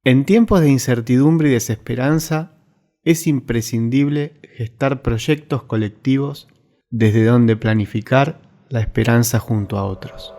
En tiempos de incertidumbre y desesperanza, es imprescindible gestar proyectos colectivos desde donde planificar la esperanza junto a otros.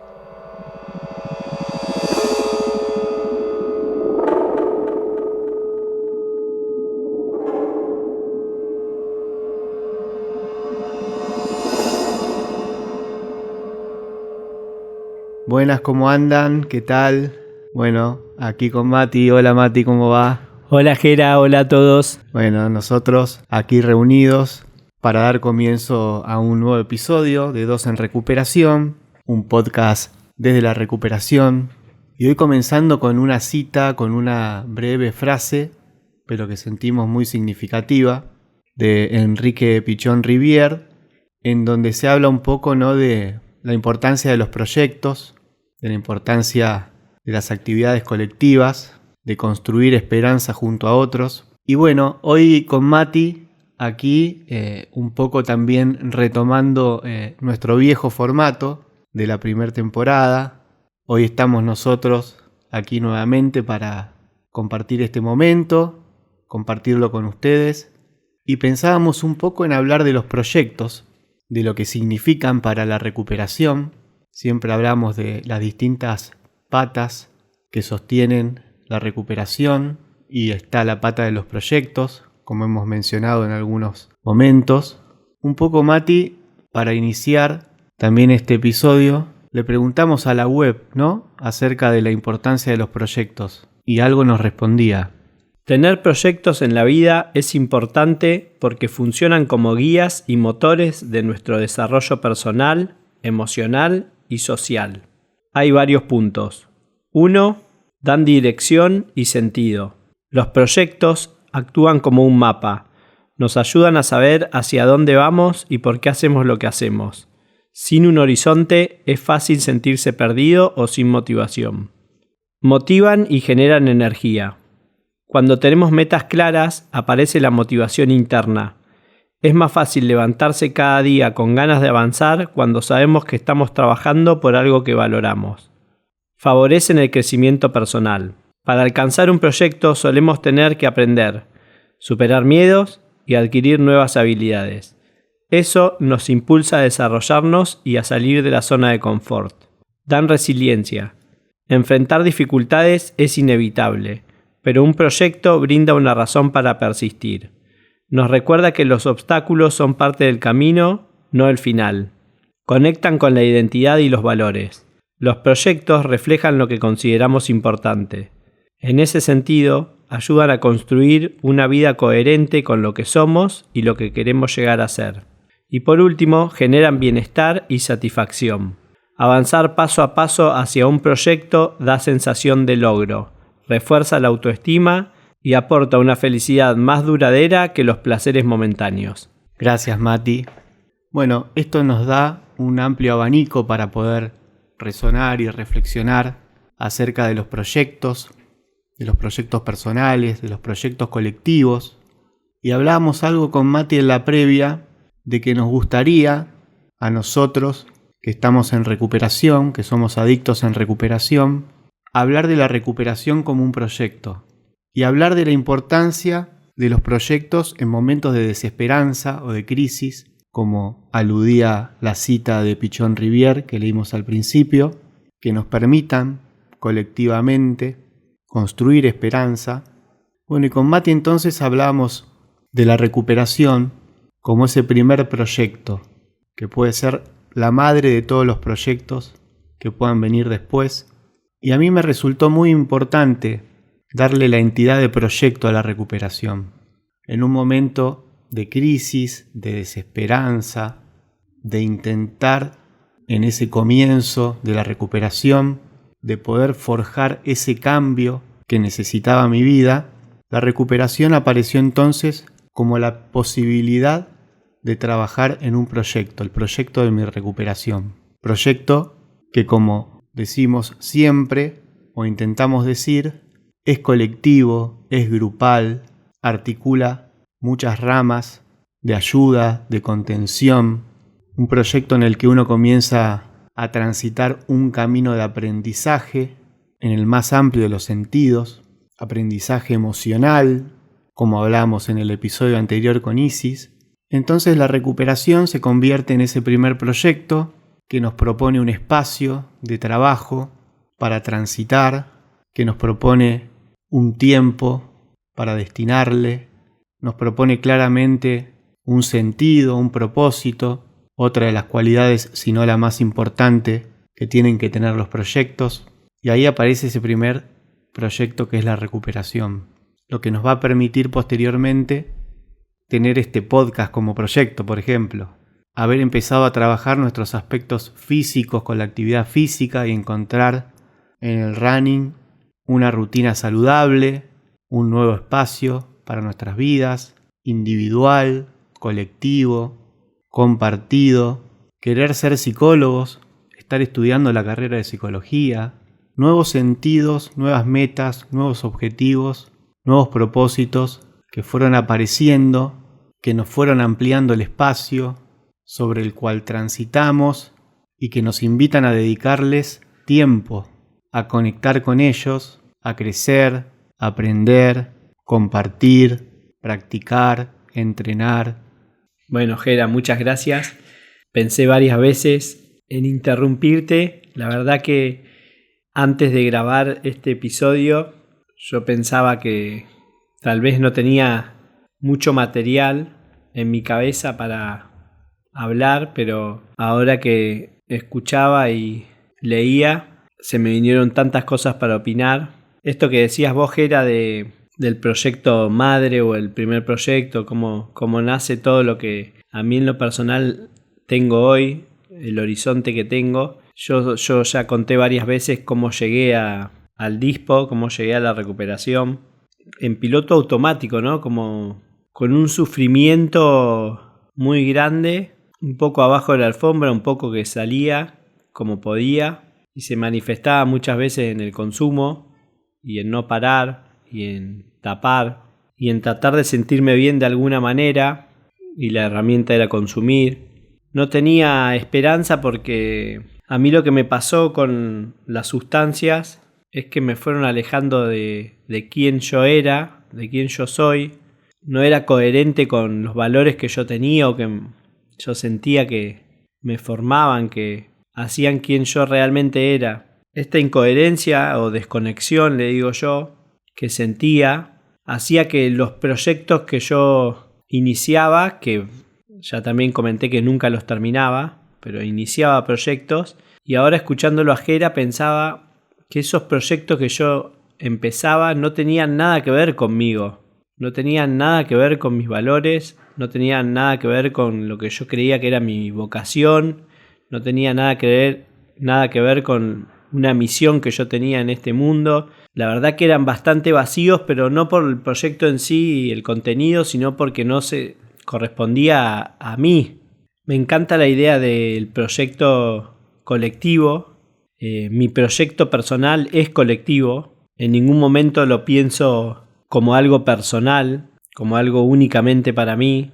Buenas, ¿cómo andan? ¿Qué tal? Bueno, aquí con Mati. Hola Mati, ¿cómo va? Hola Gera, hola a todos. Bueno, nosotros aquí reunidos para dar comienzo a un nuevo episodio de Dos en Recuperación, un podcast desde la recuperación. Y hoy comenzando con una cita, con una breve frase, pero que sentimos muy significativa, de Enrique Pichon Rivière, en donde se habla un poco, ¿no?, de la importancia de los proyectos, de la importancia de las actividades colectivas, de construir esperanza junto a otros. Y bueno, hoy con Mati, aquí un poco también retomando nuestro viejo formato de la primera temporada. Hoy estamos nosotros aquí nuevamente para compartir este momento, compartirlo con ustedes. Y pensábamos un poco en hablar de los proyectos, de lo que significan para la recuperación. Siempre hablamos de las distintas patas que sostienen la recuperación y está la pata de los proyectos, como hemos mencionado en algunos momentos. Un poco, Mati, para iniciar también este episodio, le preguntamos a la web, ¿no?, acerca de la importancia de los proyectos, y algo nos respondía. Tener proyectos en la vida es importante porque funcionan como guías y motores de nuestro desarrollo personal, emocional y social. Hay varios puntos. 1. Dan dirección y sentido. Los proyectos actúan como un mapa. Nos ayudan a saber hacia dónde vamos y por qué hacemos lo que hacemos. Sin un horizonte es fácil sentirse perdido o sin motivación. Motivan y generan energía. Cuando tenemos metas claras, aparece la motivación interna. Es más fácil levantarse cada día con ganas de avanzar cuando sabemos que estamos trabajando por algo que valoramos. Favorecen el crecimiento personal. Para alcanzar un proyecto solemos tener que aprender, superar miedos y adquirir nuevas habilidades. Eso nos impulsa a desarrollarnos y a salir de la zona de confort. Dan resiliencia. Enfrentar dificultades es inevitable, pero un proyecto brinda una razón para persistir. Nos recuerda que los obstáculos son parte del camino, no el final. Conectan con la identidad y los valores. Los proyectos reflejan lo que consideramos importante. En ese sentido, ayudan a construir una vida coherente con lo que somos y lo que queremos llegar a ser. Y por último, generan bienestar y satisfacción. Avanzar paso a paso hacia un proyecto da sensación de logro, refuerza la autoestima y aporta una felicidad más duradera que los placeres momentáneos. Gracias, Mati. Bueno, esto nos da un amplio abanico para poder resonar y reflexionar acerca de los proyectos personales, de los proyectos colectivos. Y hablábamos algo con Mati en la previa de que nos gustaría a nosotros que estamos en recuperación, que somos adictos en recuperación, hablar de la recuperación como un proyecto y hablar de la importancia de los proyectos en momentos de desesperanza o de crisis, como aludía la cita de Pichon Rivière que leímos al principio, que nos permitan colectivamente construir esperanza. Bueno, y con Mati entonces hablábamos de la recuperación como ese primer proyecto, que puede ser la madre de todos los proyectos que puedan venir después. Y a mí me resultó muy importante darle la entidad de proyecto a la recuperación. En un momento de crisis, de desesperanza, de intentar en ese comienzo de la recuperación, de poder forjar ese cambio que necesitaba mi vida, la recuperación apareció entonces como la posibilidad de trabajar en un proyecto, el proyecto de mi recuperación. Proyecto que, como decimos siempre o intentamos decir, es colectivo, es grupal, articula muchas ramas de ayuda, de contención, un proyecto en el que uno comienza a transitar un camino de aprendizaje en el más amplio de los sentidos, aprendizaje emocional, como hablamos en el episodio anterior con Isis. Entonces la recuperación se convierte en ese primer proyecto que nos propone un espacio de trabajo para transitar, que nos propone un tiempo para destinarle, nos propone claramente un sentido, un propósito, otra de las cualidades, si no la más importante, que tienen que tener los proyectos. Y ahí aparece ese primer proyecto que es la recuperación, lo que nos va a permitir posteriormente tener este podcast como proyecto, por ejemplo. Haber empezado a trabajar nuestros aspectos físicos con la actividad física y encontrar en el running una rutina saludable, un nuevo espacio para nuestras vidas, individual, colectivo, compartido, querer ser psicólogos, estar estudiando la carrera de psicología, nuevos sentidos, nuevas metas, nuevos objetivos, nuevos propósitos que fueron apareciendo, que nos fueron ampliando el espacio sobre el cual transitamos y que nos invitan a dedicarles tiempo, a conectar con ellos, a crecer, a aprender, compartir, practicar, entrenar. Bueno, Gera, muchas gracias. Pensé varias veces en interrumpirte. La verdad que antes de grabar este episodio yo pensaba que tal vez no tenía mucho material en mi cabeza para hablar, pero ahora que escuchaba y leía, se me vinieron tantas cosas para opinar. Esto que decías vos, Gera, del proyecto madre o el primer proyecto, cómo nace todo lo que a mí en lo personal tengo hoy, el horizonte que tengo. Yo ya conté varias veces cómo llegué al DISPO, cómo llegué a la recuperación en piloto automático, ¿no? Como con un sufrimiento muy grande, un poco abajo de la alfombra, un poco que salía como podía y se manifestaba muchas veces en el consumo y en no parar y en tapar y en tratar de sentirme bien de alguna manera, y la herramienta era consumir. No tenía esperanza porque a mí lo que me pasó con las sustancias es que me fueron alejando de quién yo era, de quién yo soy. No era coherente con los valores que yo tenía o que yo sentía que me formaban, que hacían quien yo realmente era. Esta incoherencia o desconexión, le digo yo, que sentía, hacía que los proyectos que yo iniciaba, que ya también comenté que nunca los terminaba, pero iniciaba proyectos, y ahora escuchándolo a Gera pensaba que esos proyectos que yo empezaba no tenían nada que ver conmigo, no tenían nada que ver con mis valores, no tenían nada que ver con lo que yo creía que era mi vocación, no tenía nada que ver con una misión que yo tenía en este mundo. La verdad que eran bastante vacíos, pero no por el proyecto en sí y el contenido, sino porque no se correspondía a mí. Me encanta la idea del proyecto colectivo. Mi proyecto personal es colectivo. En ningún momento lo pienso como algo personal, como algo únicamente para mí.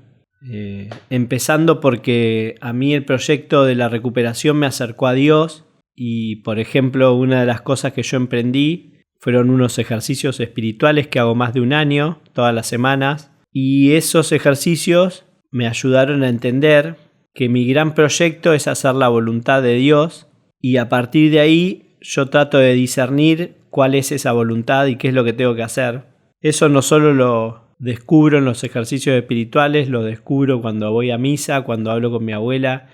Empezando porque a mí el proyecto de la recuperación me acercó a Dios y, por ejemplo, una de las cosas que yo emprendí fueron unos ejercicios espirituales que hago más de un año, todas las semanas, y esos ejercicios me ayudaron a entender que mi gran proyecto es hacer la voluntad de Dios, y a partir de ahí yo trato de discernir cuál es esa voluntad y qué es lo que tengo que hacer. Eso no solo lo descubro en los ejercicios espirituales, lo descubro cuando voy a misa, cuando hablo con mi abuela,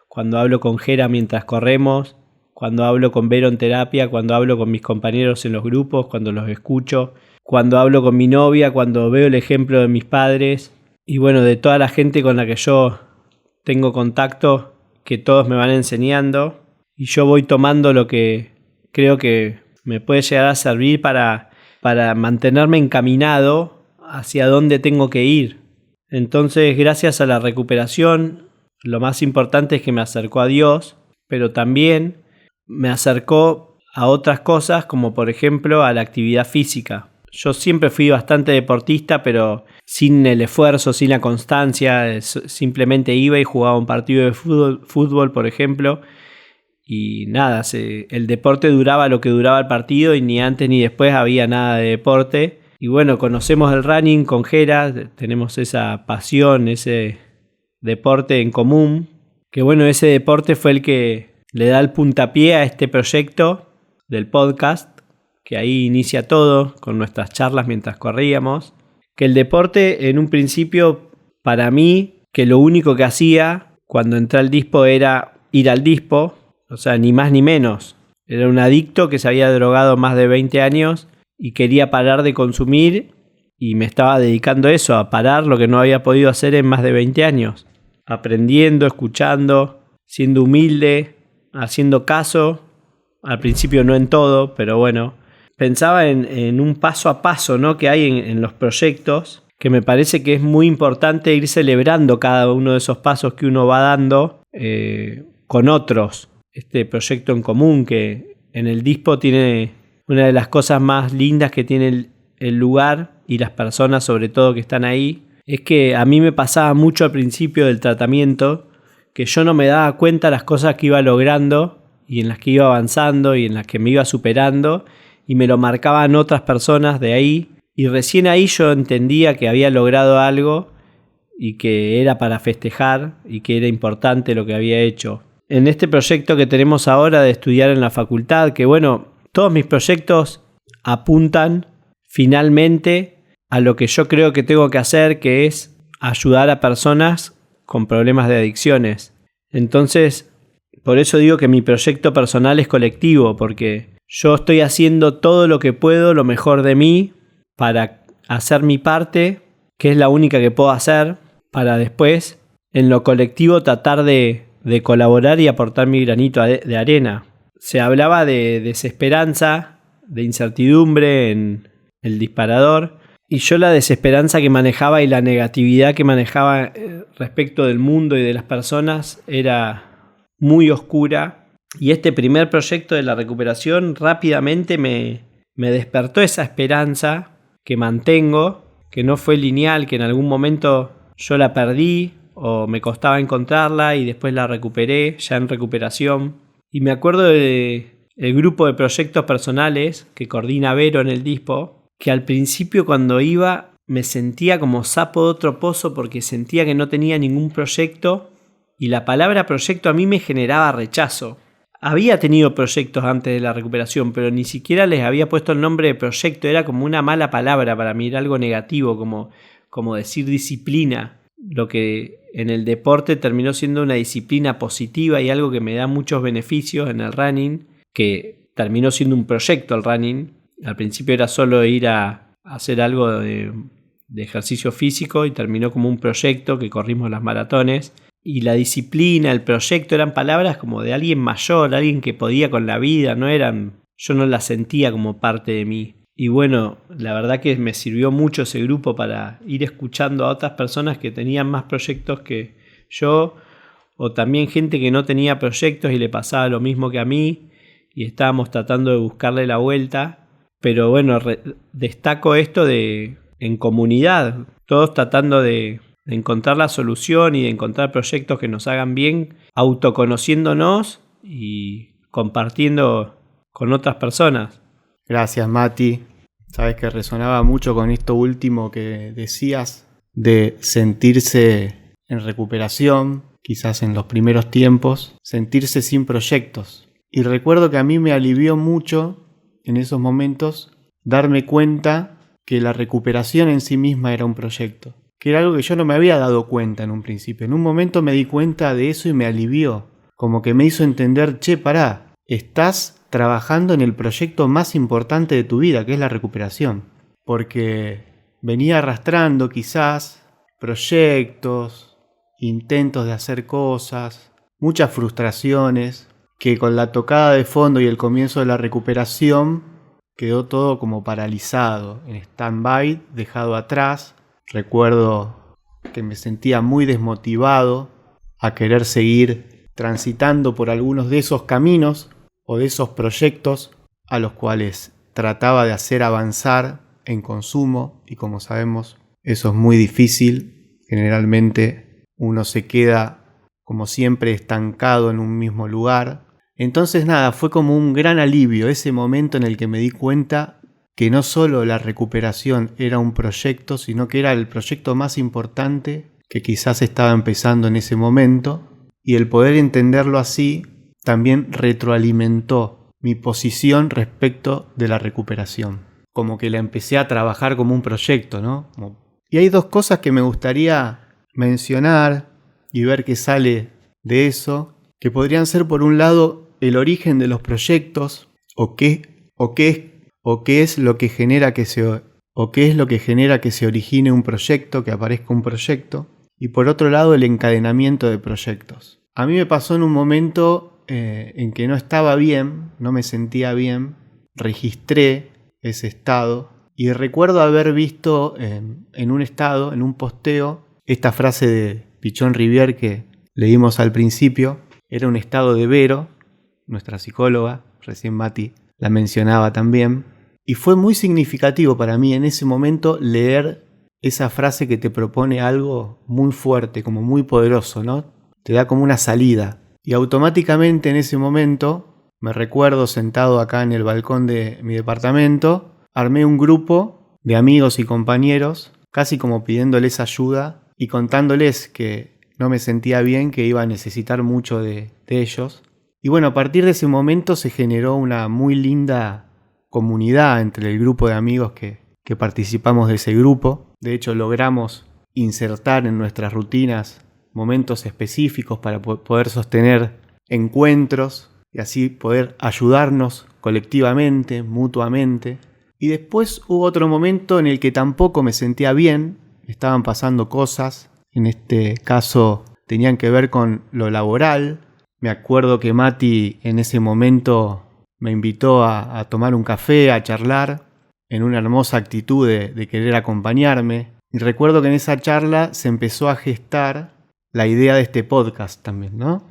cuando hablo con Gera mientras corremos, cuando hablo con Vero en terapia, cuando hablo con mis compañeros en los grupos, cuando los escucho, cuando hablo con mi novia, cuando veo el ejemplo de mis padres y bueno, de toda la gente con la que yo tengo contacto, que todos me van enseñando, y yo voy tomando lo que creo que me puede llegar a servir para mantenerme encaminado hacia dónde tengo que ir. Entonces, gracias a la recuperación, lo más importante es que me acercó a Dios, pero también me acercó a otras cosas, como por ejemplo a la actividad física. Yo siempre fui bastante deportista, pero sin el esfuerzo, sin la constancia, simplemente iba y jugaba un partido de fútbol, por ejemplo, y nada, el deporte duraba lo que duraba el partido y ni antes ni después había nada de deporte. Y bueno, conocemos el running con Jera, tenemos esa pasión, ese deporte en común, que bueno, ese deporte fue el que le da el puntapié a este proyecto del podcast, que ahí inicia todo con nuestras charlas mientras corríamos. Que el deporte en un principio, para mí, que lo único que hacía cuando entré al Dispo era ir al Dispo, o sea, ni más ni menos. Era un adicto que se había drogado más de 20 años y quería parar de consumir y me estaba dedicando a eso, a parar lo que no había podido hacer en más de 20 años. Aprendiendo, escuchando, siendo humilde, haciendo caso. Al principio no en todo, pero bueno. Pensaba en un paso a paso, ¿no?, que hay en los proyectos, que me parece que es muy importante ir celebrando cada uno de esos pasos que uno va dando con otros. Este proyecto en común que en el Dispo tiene una de las cosas más lindas que tiene el lugar y las personas sobre todo que están ahí, es que a mí me pasaba mucho al principio del tratamiento que yo no me daba cuenta de las cosas que iba logrando y en las que iba avanzando y en las que me iba superando, y me lo marcaban otras personas de ahí, y recién ahí yo entendía que había logrado algo y que era para festejar y que era importante lo que había hecho. En este proyecto que tenemos ahora de estudiar en la facultad, que bueno, todos mis proyectos apuntan finalmente a lo que yo creo que tengo que hacer, que es ayudar a personas con problemas de adicciones. Entonces, por eso digo que mi proyecto personal es colectivo, porque yo estoy haciendo todo lo que puedo, lo mejor de mí, para hacer mi parte, que es la única que puedo hacer, para después, en lo colectivo, tratar de colaborar y aportar mi granito de arena. Se hablaba de desesperanza, de incertidumbre en el disparador, y yo la desesperanza que manejaba y la negatividad que manejaba respecto del mundo y de las personas era muy oscura. Y este primer proyecto de la recuperación rápidamente me despertó esa esperanza que mantengo, que no fue lineal, que en algún momento yo la perdí o me costaba encontrarla y después la recuperé ya en recuperación. Y me acuerdo del grupo de proyectos personales que coordina Vero en el Dispo, que al principio cuando iba me sentía como sapo de otro pozo porque sentía que no tenía ningún proyecto y la palabra proyecto a mí me generaba rechazo. Había tenido proyectos antes de la recuperación, pero ni siquiera les había puesto el nombre de proyecto. Era como una mala palabra para mí, era algo negativo, como decir disciplina. Lo que en el deporte terminó siendo una disciplina positiva y algo que me da muchos beneficios en el running, que terminó siendo un proyecto el running. Al principio era solo ir a hacer algo de ejercicio físico y terminó como un proyecto que corrimos las maratones. Y la disciplina, el proyecto eran palabras como de alguien mayor, alguien que podía con la vida, yo no las sentía como parte de mí. Y bueno, la verdad que me sirvió mucho ese grupo para ir escuchando a otras personas que tenían más proyectos que yo, o también gente que no tenía proyectos y le pasaba lo mismo que a mí, y estábamos tratando de buscarle la vuelta. Pero bueno, destaco esto en comunidad, todos tratando de encontrar la solución y de encontrar proyectos que nos hagan bien, autoconociéndonos y compartiendo con otras personas. Gracias, Mati. Sabes que resonaba mucho con esto último que decías de sentirse en recuperación, quizás en los primeros tiempos, sentirse sin proyectos. Y recuerdo que a mí me alivió mucho en esos momentos darme cuenta que la recuperación en sí misma era un proyecto, que era algo que yo no me había dado cuenta en un principio. En un momento me di cuenta de eso y me alivió, como que me hizo entender, pará, estás trabajando en el proyecto más importante de tu vida, que es la recuperación. Porque venía arrastrando quizás proyectos, intentos de hacer cosas, muchas frustraciones, que con la tocada de fondo y el comienzo de la recuperación quedó todo como paralizado, en stand-by, dejado atrás. Recuerdo que me sentía muy desmotivado a querer seguir transitando por algunos de esos caminos o de esos proyectos a los cuales trataba de hacer avanzar en consumo, y como sabemos eso es muy difícil. Generalmente uno se queda como siempre estancado en un mismo lugar, Entonces nada, fue como un gran alivio ese momento en el que me di cuenta que no solo la recuperación era un proyecto, sino que era el proyecto más importante que quizás estaba empezando en ese momento, y el poder entenderlo así también retroalimentó mi posición respecto de la recuperación. Como que la empecé a trabajar como un proyecto, ¿no? Y hay dos cosas que me gustaría mencionar y ver qué sale de eso, que podrían ser por un lado el origen de los proyectos, o qué es lo que genera que se origine un proyecto, que aparezca un proyecto, y por otro lado el encadenamiento de proyectos. A mí me pasó en un momento en que no estaba bien, no me sentía bien, registré ese estado y recuerdo haber visto en un posteo, esta frase de Pichon Rivière que leímos al principio. Era un estado de Vero, nuestra psicóloga, recién Mati la mencionaba también, y fue muy significativo para mí en ese momento leer esa frase que te propone algo muy fuerte, como muy poderoso, ¿no? Te da como una salida. Y automáticamente en ese momento, me recuerdo sentado acá en el balcón de mi departamento, armé un grupo de amigos y compañeros, casi como pidiéndoles ayuda y contándoles que no me sentía bien, que iba a necesitar mucho de ellos. Y bueno, a partir de ese momento se generó una muy linda comunidad entre el grupo de amigos que participamos de ese grupo. De hecho, logramos insertar en nuestras rutinas momentos específicos para poder sostener encuentros y así poder ayudarnos colectivamente, mutuamente. Y después hubo otro momento en el que tampoco me sentía bien, estaban pasando cosas, en este caso tenían que ver con lo laboral. Me acuerdo que Mati en ese momento me invitó a tomar un café, a charlar, en una hermosa actitud de querer acompañarme. Y recuerdo que en esa charla se empezó a gestar la idea de este podcast también, ¿no?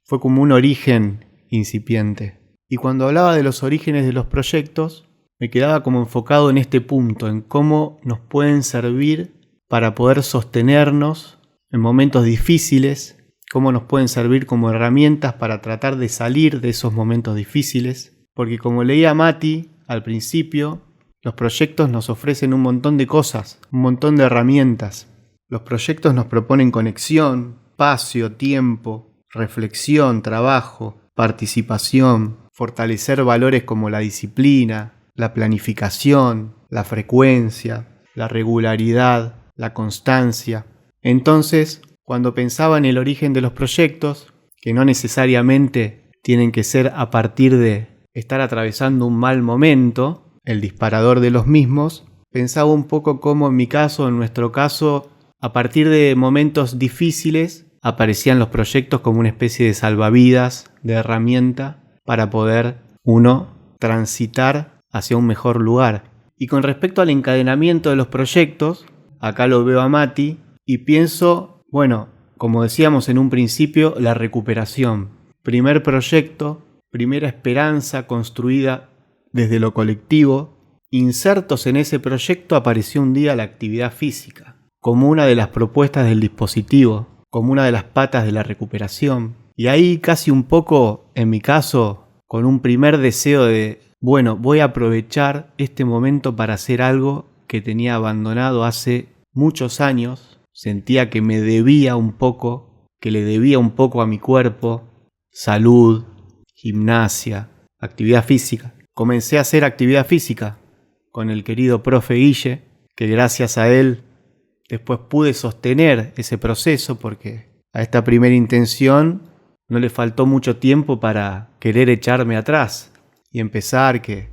Fue como un origen incipiente. Y cuando hablaba de los orígenes de los proyectos, me quedaba como enfocado en este punto, en cómo nos pueden servir para poder sostenernos en momentos difíciles, cómo nos pueden servir como herramientas para tratar de salir de esos momentos difíciles. Porque como leía Mati al principio, los proyectos nos ofrecen un montón de cosas, un montón de herramientas. Los proyectos nos proponen conexión, espacio, tiempo, reflexión, trabajo, participación, fortalecer valores como la disciplina, la planificación, la frecuencia, la regularidad, la constancia. Entonces, cuando pensaba en el origen de los proyectos, que no necesariamente tienen que ser a partir de estar atravesando un mal momento, el disparador de los mismos, pensaba un poco cómo en mi caso, en nuestro caso, a partir de momentos difíciles, aparecían los proyectos como una especie de salvavidas, de herramienta, para poder uno transitar hacia un mejor lugar. Y con respecto al encadenamiento de los proyectos, acá lo veo a Mati y pienso, bueno, como decíamos en un principio, la recuperación. Primer proyecto, primera esperanza construida desde lo colectivo. Insertos en ese proyecto apareció un día la actividad física, como una de las propuestas del dispositivo, como una de las patas de la recuperación. Y ahí casi un poco, en mi caso, con un primer deseo de, bueno, voy a aprovechar este momento para hacer algo que tenía abandonado hace muchos años. Sentía que me debía un poco, que le debía un poco a mi cuerpo, salud, gimnasia, actividad física. Comencé a hacer actividad física con el querido profe Guille, que gracias a él después pude sostener ese proceso porque a esta primera intención no le faltó mucho tiempo para querer echarme atrás y empezar que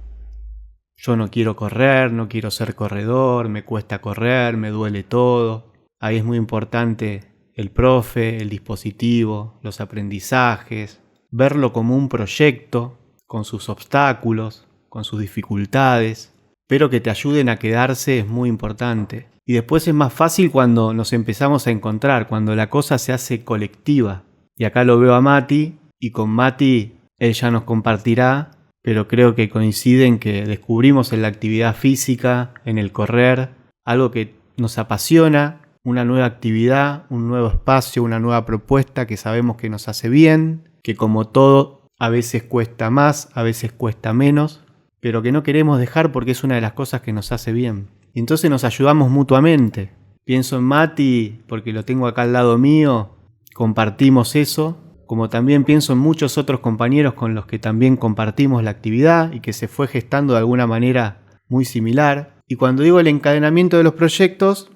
yo no quiero correr, no quiero ser corredor, me cuesta correr, me duele todo. Ahí es muy importante el profe, el dispositivo, los aprendizajes, verlo como un proyecto con sus obstáculos, con sus dificultades, pero que te ayuden a quedarse es muy importante. Y después es más fácil cuando nos empezamos a encontrar, cuando la cosa se hace colectiva. Y acá lo veo a Mati, y con Mati él ya nos compartirá, pero creo que coincide en que descubrimos en la actividad física, en el correr, algo que nos apasiona, una nueva actividad, un nuevo espacio, una nueva propuesta que sabemos que nos hace bien, que como todo a veces cuesta más, a veces cuesta menos, pero que no queremos dejar porque es una de las cosas que nos hace bien. Y entonces nos ayudamos mutuamente. Pienso en Mati porque lo tengo acá al lado mío, compartimos eso, como también pienso en muchos otros compañeros con los que también compartimos la actividad y que se fue gestando de alguna manera muy similar. Y cuando digo el encadenamiento de los proyectos,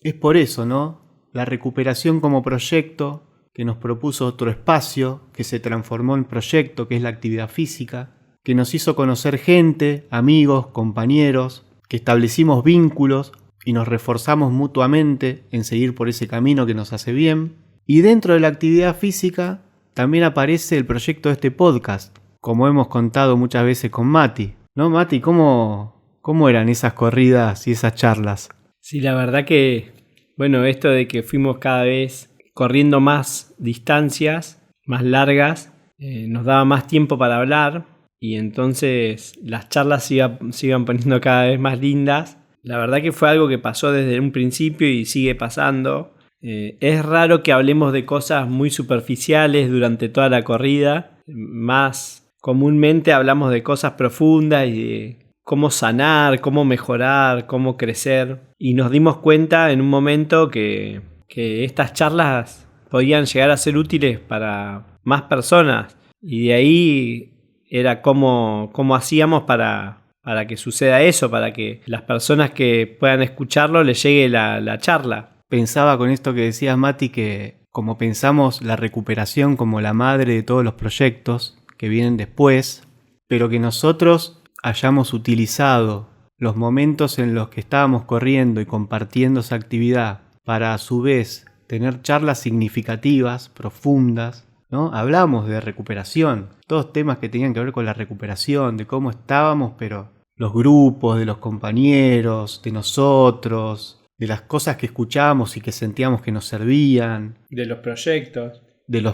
es por eso, ¿no? La recuperación como proyecto que nos propuso otro espacio, que se transformó en proyecto, que es la actividad física, que nos hizo conocer gente, amigos, compañeros, que establecimos vínculos y nos reforzamos mutuamente en seguir por ese camino que nos hace bien. Y dentro de la actividad física también aparece el proyecto de este podcast, como hemos contado muchas veces con Mati. ¿No, Mati? ¿Cómo eran esas corridas y esas charlas? Sí, la verdad que, bueno, esto de que fuimos cada vez corriendo más distancias, más largas, nos daba más tiempo para hablar y entonces las charlas se iban poniendo cada vez más lindas. La verdad que fue algo que pasó desde un principio y sigue pasando. Es raro que hablemos de cosas muy superficiales durante toda la corrida. Más comúnmente hablamos de cosas profundas y de cómo sanar, cómo mejorar, cómo crecer. Y nos dimos cuenta en un momento que estas charlas podían llegar a ser útiles para más personas. Y de ahí era cómo hacíamos para que suceda eso, para que las personas que puedan escucharlo les llegue la charla. Pensaba con esto que decías, Mati, que como pensamos la recuperación como la madre de todos los proyectos que vienen después, pero que nosotros hayamos utilizado los momentos en los que estábamos corriendo y compartiendo esa actividad para a su vez tener charlas significativas, profundas, ¿no? Hablamos de recuperación, todos temas que tenían que ver con la recuperación, de cómo estábamos, pero los grupos, de los compañeros, de nosotros, de las cosas que escuchábamos y que sentíamos que nos servían, de los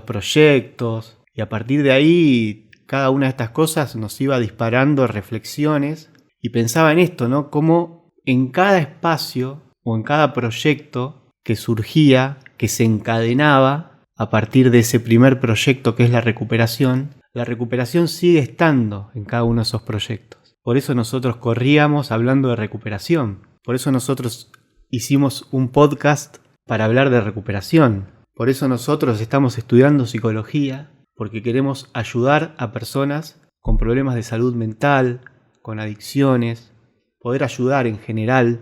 proyectos, y a partir de ahí cada una de estas cosas nos iba disparando reflexiones y pensaba en esto, ¿no? Cómo en cada espacio o en cada proyecto que surgía, que se encadenaba a partir de ese primer proyecto que es la recuperación sigue estando en cada uno de esos proyectos. Por eso nosotros corríamos hablando de recuperación. Por eso nosotros hicimos un podcast para hablar de recuperación. Por eso nosotros estamos estudiando psicología, porque queremos ayudar a personas con problemas de salud mental, con adicciones, poder ayudar en general,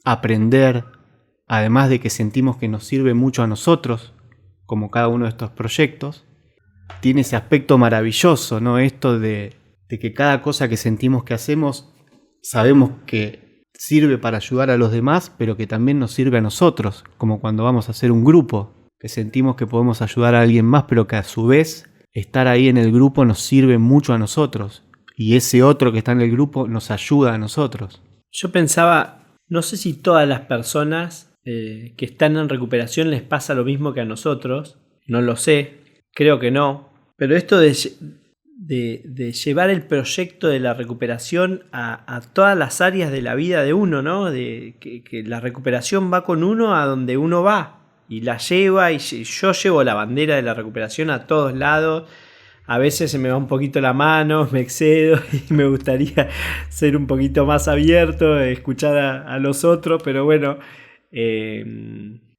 aprender, además de que sentimos que nos sirve mucho a nosotros, como cada uno de estos proyectos. Tiene ese aspecto maravilloso, ¿no? Esto de que cada cosa que sentimos que hacemos, sabemos que sirve para ayudar a los demás, pero que también nos sirve a nosotros, como cuando vamos a hacer un grupo, que sentimos que podemos ayudar a alguien más, pero que a su vez estar ahí en el grupo nos sirve mucho a nosotros, y ese otro que está en el grupo nos ayuda a nosotros. Yo pensaba, no sé si todas las personas que están en recuperación les pasa lo mismo que a nosotros, no lo sé, creo que no, pero esto de llevar el proyecto de la recuperación a todas las áreas de la vida de uno, ¿no? De que la recuperación va con uno a donde uno va y la lleva, y yo llevo la bandera de la recuperación a todos lados. A veces se me va un poquito la mano, me excedo y me gustaría ser un poquito más abierto, escuchar a los otros, pero bueno,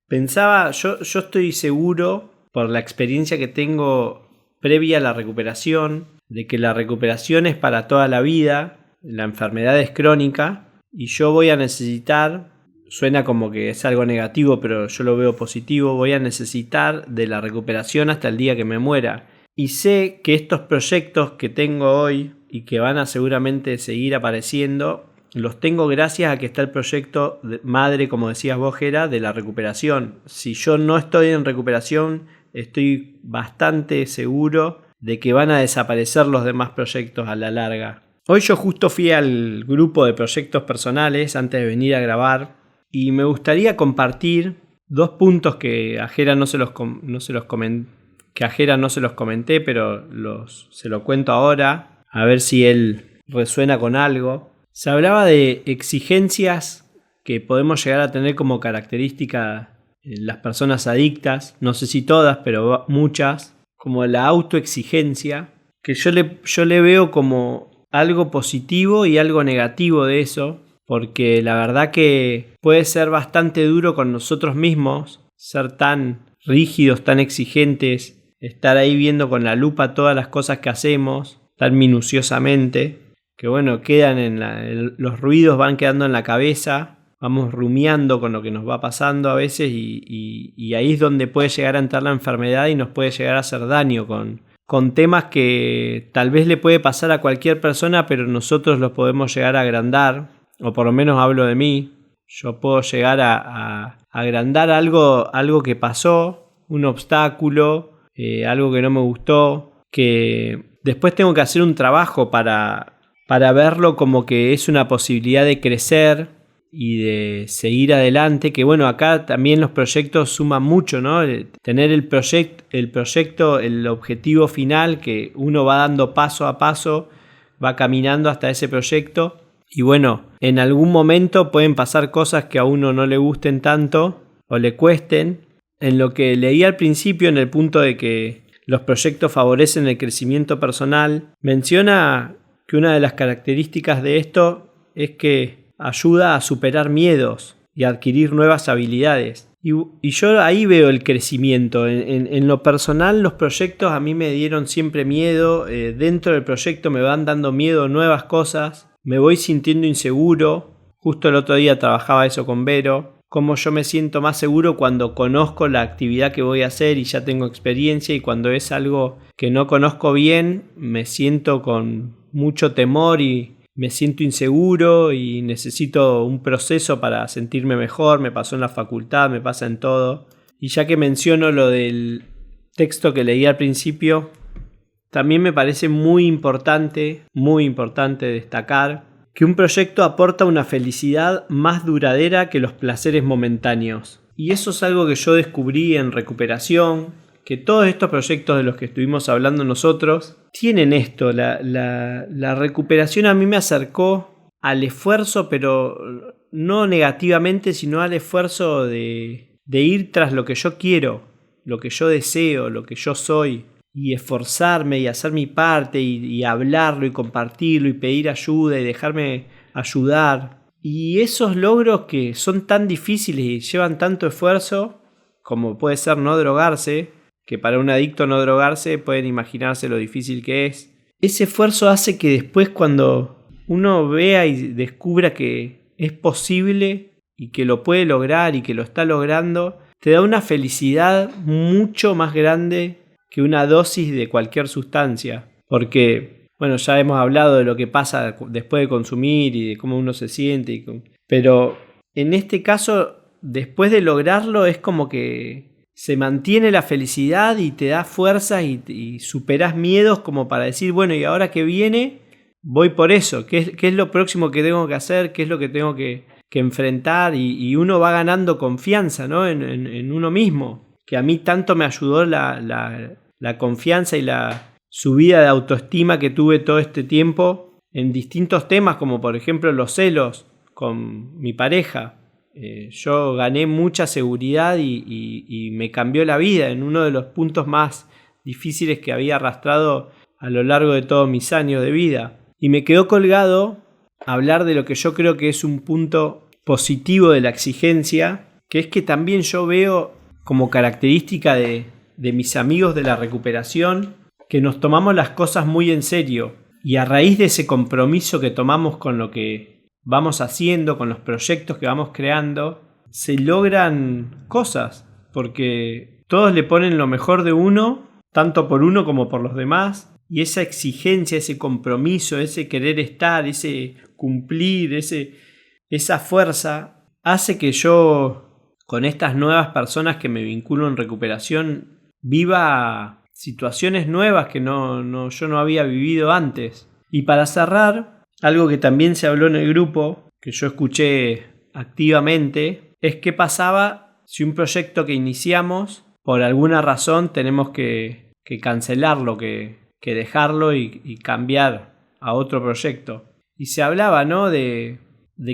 pensaba, yo estoy seguro por la experiencia que tengo previa a la recuperación, de que la recuperación es para toda la vida, la enfermedad es crónica y yo voy a necesitar, suena como que es algo negativo, pero yo lo veo positivo, voy a necesitar de la recuperación hasta el día que me muera. Y sé que estos proyectos que tengo hoy y que van a seguramente seguir apareciendo, los tengo gracias a que está el proyecto madre, como decías vos, Gera, de la recuperación. Si yo no estoy en recuperación, estoy bastante seguro de que van a desaparecer los demás proyectos a la larga. Hoy yo justo fui al grupo de proyectos personales antes de venir a grabar y me gustaría compartir dos puntos que a Gera no se los comenté, pero se lo cuento ahora, a ver si él resuena con algo. Se hablaba de exigencias que podemos llegar a tener como característica las personas adictas, no sé si todas, pero muchas, como la autoexigencia, que yo le veo como algo positivo y algo negativo de eso, porque la verdad que puede ser bastante duro con nosotros mismos, ser tan rígidos, tan exigentes, estar ahí viendo con la lupa todas las cosas que hacemos, tan minuciosamente, que bueno, los ruidos van quedando en la cabeza, vamos rumiando con lo que nos va pasando a veces y ahí es donde puede llegar a entrar la enfermedad y nos puede llegar a hacer daño con temas que tal vez le puede pasar a cualquier persona, pero nosotros los podemos llegar a agrandar, o por lo menos hablo de mí. Yo puedo llegar a agrandar algo que pasó, un obstáculo, algo que no me gustó, que después tengo que hacer un trabajo para verlo como que es una posibilidad de crecer y de seguir adelante, que bueno, acá también los proyectos suman mucho, ¿no? Tener el proyecto, el objetivo final, que uno va dando paso a paso, va caminando hasta ese proyecto. Y bueno, en algún momento pueden pasar cosas que a uno no le gusten tanto o le cuesten. En lo que leí al principio, en el punto de que los proyectos favorecen el crecimiento personal, menciona que una de las características de esto es que ayuda a superar miedos y a adquirir nuevas habilidades. Y yo ahí veo el crecimiento. En lo personal, los proyectos a mí me dieron siempre miedo. Dentro del proyecto me van dando miedo nuevas cosas. Me voy sintiendo inseguro. Justo el otro día trabajaba eso con Vero. Cómo yo me siento más seguro cuando conozco la actividad que voy a hacer y ya tengo experiencia, y cuando es algo que no conozco bien me siento con mucho temor y me siento inseguro y necesito un proceso para sentirme mejor. Me pasó en la facultad, me pasa en todo. Y ya que menciono lo del texto que leí al principio, también me parece muy importante destacar que un proyecto aporta una felicidad más duradera que los placeres momentáneos. Y eso es algo que yo descubrí en recuperación, que todos estos proyectos de los que estuvimos hablando nosotros tienen esto. La recuperación a mí me acercó al esfuerzo, pero no negativamente, sino al esfuerzo de ir tras lo que yo quiero, lo que yo deseo, lo que yo soy, y esforzarme y hacer mi parte y hablarlo y compartirlo y pedir ayuda y dejarme ayudar. Y esos logros que son tan difíciles y llevan tanto esfuerzo, como puede ser no drogarse, que para un adicto no drogarse pueden imaginarse lo difícil que es. Ese esfuerzo hace que después, cuando uno vea y descubra que es posible y que lo puede lograr y que lo está logrando, te da una felicidad mucho más grande que una dosis de cualquier sustancia. Porque, bueno, ya hemos hablado de lo que pasa después de consumir y de cómo uno se siente. Pero en este caso, después de lograrlo, es como que se mantiene la felicidad y te da fuerza y superás miedos como para decir, bueno, y ahora que viene, voy por eso. ¿Qué es lo próximo que tengo que hacer? ¿Qué es lo que tengo que enfrentar? Y uno va ganando confianza, ¿no? en uno mismo. Que a mí tanto me ayudó la confianza y la subida de autoestima que tuve todo este tiempo en distintos temas, como por ejemplo los celos con mi pareja. Yo gané mucha seguridad y me cambió la vida en uno de los puntos más difíciles que había arrastrado a lo largo de todos mis años de vida. Y me quedó colgado hablar de lo que yo creo que es un punto positivo de la exigencia, que es que también yo veo como característica de mis amigos de la recuperación, que nos tomamos las cosas muy en serio, y a raíz de ese compromiso que tomamos con lo que vamos haciendo, con los proyectos que vamos creando, se logran cosas, porque todos le ponen lo mejor de uno, tanto por uno como por los demás, y esa exigencia, ese compromiso, ese querer estar, ese cumplir, esa fuerza, hace que yo, con estas nuevas personas que me vinculo en recuperación, viva situaciones nuevas que yo no había vivido antes. Y para cerrar, algo que también se habló en el grupo, que yo escuché activamente, es qué pasaba si un proyecto que iniciamos, por alguna razón tenemos que cancelarlo, que dejarlo y cambiar a otro proyecto. Y se hablaba, ¿no? de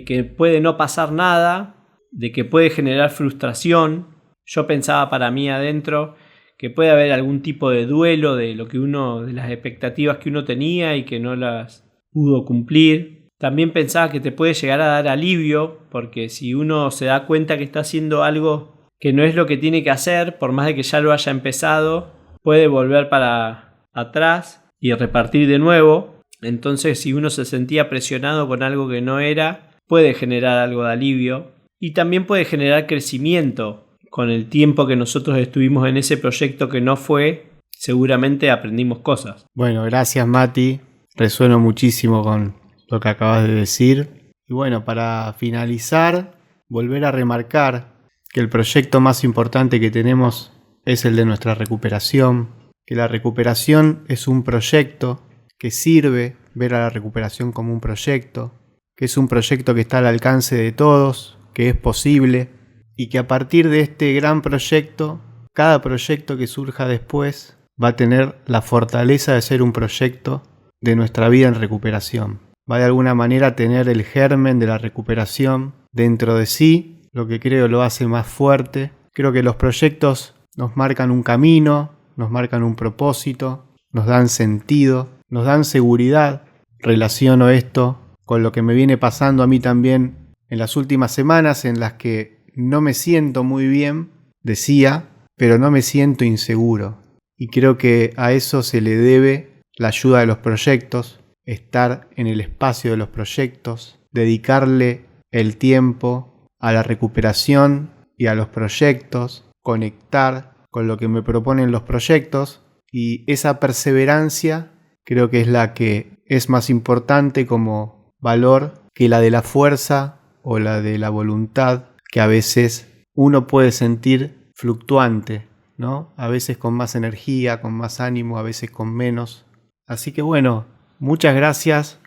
que puede no pasar nada, de que puede generar frustración. Yo pensaba para mí adentro que puede haber algún tipo de duelo de las expectativas que uno tenía y que no las pudo cumplir. También pensaba que te puede llegar a dar alivio, porque si uno se da cuenta que está haciendo algo que no es lo que tiene que hacer, por más de que ya lo haya empezado, puede volver para atrás y repartir de nuevo. Entonces, si uno se sentía presionado con algo que no era, puede generar algo de alivio y también puede generar crecimiento. Con el tiempo que nosotros estuvimos en ese proyecto que no fue, seguramente aprendimos cosas. Bueno, gracias Mati, resueno muchísimo con lo que acabas de decir. Y bueno, para finalizar, volver a remarcar que el proyecto más importante que tenemos es el de nuestra recuperación, que la recuperación es un proyecto que sirve, ver a la recuperación como un proyecto, que es un proyecto que está al alcance de todos, que es posible, y que a partir de este gran proyecto, cada proyecto que surja después va a tener la fortaleza de ser un proyecto de nuestra vida en recuperación. Va de alguna manera a tener el germen de la recuperación dentro de sí, lo que creo lo hace más fuerte. Creo que los proyectos nos marcan un camino, nos marcan un propósito, nos dan sentido, nos dan seguridad. Relaciono esto con lo que me viene pasando a mí también en las últimas semanas, en las que no me siento muy bien, decía, pero no me siento inseguro. Y creo que a eso se le debe la ayuda de los proyectos, estar en el espacio de los proyectos, dedicarle el tiempo a la recuperación y a los proyectos, conectar con lo que me proponen los proyectos, y esa perseverancia creo que es la que es más importante como valor que la de la fuerza o la de la voluntad, que a veces uno puede sentir fluctuante, ¿no? A veces con más energía, con más ánimo, a veces con menos. Así que bueno, muchas gracias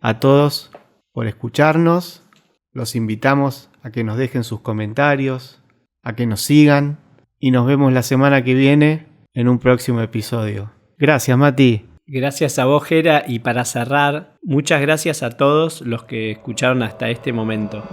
a todos por escucharnos. Los invitamos a que nos dejen sus comentarios, a que nos sigan y nos vemos la semana que viene en un próximo episodio. Gracias, Mati. Gracias a vos, Gera, y para cerrar, muchas gracias a todos los que escucharon hasta este momento.